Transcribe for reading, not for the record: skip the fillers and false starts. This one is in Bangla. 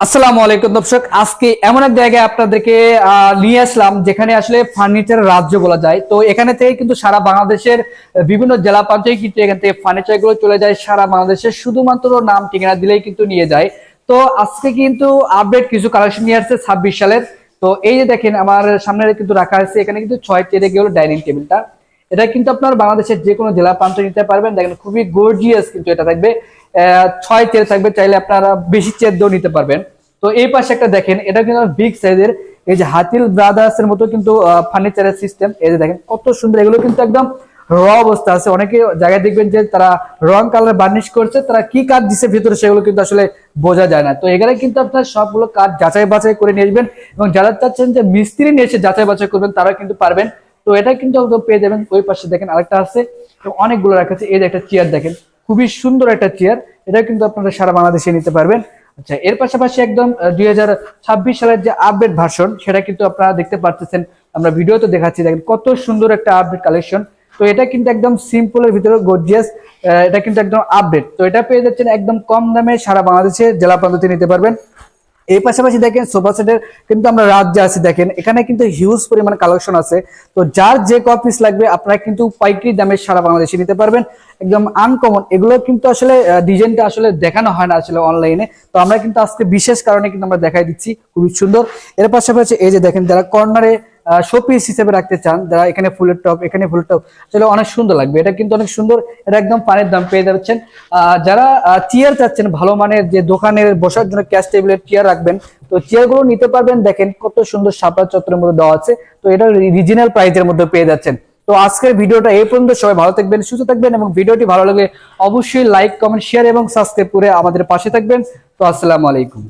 আসসালামু আলাইকুম দর্শক, আজকে এমন এক জায়গায় আপনাদেরকে নিয়ে আসলাম যেখানে আসলে ফার্নিচারের রাজ্য বলা যায়। তো এখানে থেকে কিন্তু সারা বাংলাদেশের বিভিন্ন জেলা পর্যায়ে কিন্তু এখান থেকে ফার্নিচার গুলো চলে যায় সারা বাংলাদেশের, শুধুমাত্র নাম ঠিকানা দিলেই কিন্তু নিয়ে যায়। তো আজকে কিন্তু আপডেট কিছু কালেকশন নিয়ে আসছে 26 সালের। তো এই যে দেখেন আমার সামনে কিন্তু রাখা আছে, এখানে কিন্তু 6 চেয়ারে গেল ডাইনিং টেবিলটা। এটা কিন্তু আপনার বাংলাদেশের যে কোনো জেলা প্রান্ত নিতে পারবেন। দেখেন খুবই গর্জিয়াস কিন্তু এটা থাকবে। 6 চেয়ার থাকবে, চাইলে আপনারা বেশি চেয়ার দিয়েও নিতে পারবেন। তো এই পাশে একটা দেখেন, এটা কিন্তু বিগ সাইজের, এই যে হাতিল ব্রাদার্স এর মতো কিন্তু ফার্নিচারের সিস্টেম। এই যে দেখেন কত সুন্দর, এগুলো কিন্তু একদম র অবস্থা আছে। অনেকে জায়গায় দেখবেন যে তারা রং কালার বার্নিশ করছে, তারা কি কাজ দিচ্ছে ভিতরে সেগুলো কিন্তু আসলে বোঝা যায় না। তো এখানে কিন্তু আপনার সবগুলো কাজ যাচাই বাছাই করে নিয়ে আসবেন, এবং যারা চাচ্ছেন যে মিস্ত্রি নিয়ে এসে যাচাই বাছাই করবেন তারা কিন্তু পারবেন। তো এটা কিন্তু একদম পেয়ে যাবেন। ওই পাশে দেখেন আরেকটা আছে, অনেকগুলো রাখা আছে। এই যে একটা চেয়ার দেখেন, খুবই সুন্দর একটা চেয়ার। এটা কিন্তু আপনারা সারা বাংলাদেশে নিতে পারবেন। আচ্ছা, এর পাশাপাশি একদম 2026 সালের যে আপডেট ভার্সন সেটা কিন্তু আপনারা দেখতে পাচ্ছেন, আমরা ভিডিওতে দেখাচ্ছি। দেখেন কত সুন্দর একটা আপডেট কালেকশন। তো এটা কিন্তু একদম সিম্পলের ভিতরে গর্জিয়াস। এটা কিন্তু একদম আপডেট। তো এটা পেয়ে যাচ্ছেন একদম কম দামে, সারা বাংলাদেশে জেলা প্রান্তে নিতে পারবেন। এই পাশাপাশি দেখেন সোফা সেটের কিন্তু আমরা রাজ্যে আছি। দেখেন এখানে কিন্তু হিউজ পরিমাণ কালেকশন আছে। তো যার যে পিস লাগবে আপনারা কিন্তু পাইকারি দামে সারা বাংলাদেশে নিতে পারবেন, একদম আনকমন। এগুলো কিন্তু আসলে ডিজাইনটা আসলে দেখানো হয় না আসলে অনলাইনে। তো আমরা কিন্তু আজকে বিশেষ কারণে কিন্তু আমরা দেখাই দিচ্ছি, খুবই সুন্দর। এর পাশাপাশি এই যে দেখেন, যারা কর্নারে শোপিস হিসেবে রাখতে চান, যারা এখানে ফুলের টপ, এখানে ফুলের টপ, আসলে অনেক সুন্দর লাগবে। এটা কিন্তু অনেক সুন্দর। এটা একদম পানির দাম পেয়ে যাচ্ছেন। যারা চেয়ার চাচ্ছেন ভালো মানের, যে দোকানের বসার জন্য ক্যাশ টেবিলের চেয়ার রাখবেন, তো চেয়ার গুলো নিতে পারবেন। দেখেন কত সুন্দর শাপলা চত্বরের মধ্যে দেওয়া আছে। তো এটা রিজিনাল প্রাইসের মধ্যে পেয়ে যাচ্ছেন। তো আজকের ভিডিওটা এই পর্যন্ত। সবাই ভালো থাকবেন, সুস্থ থাকবেন, এবং ভিডিওটি ভালো লাগলে অবশ্যই লাইক, কমেন্ট, শেয়ার এবং সাবস্ক্রাইব করে আমাদের পাশে থাকবেন। তো আসসালামু আলাইকুম।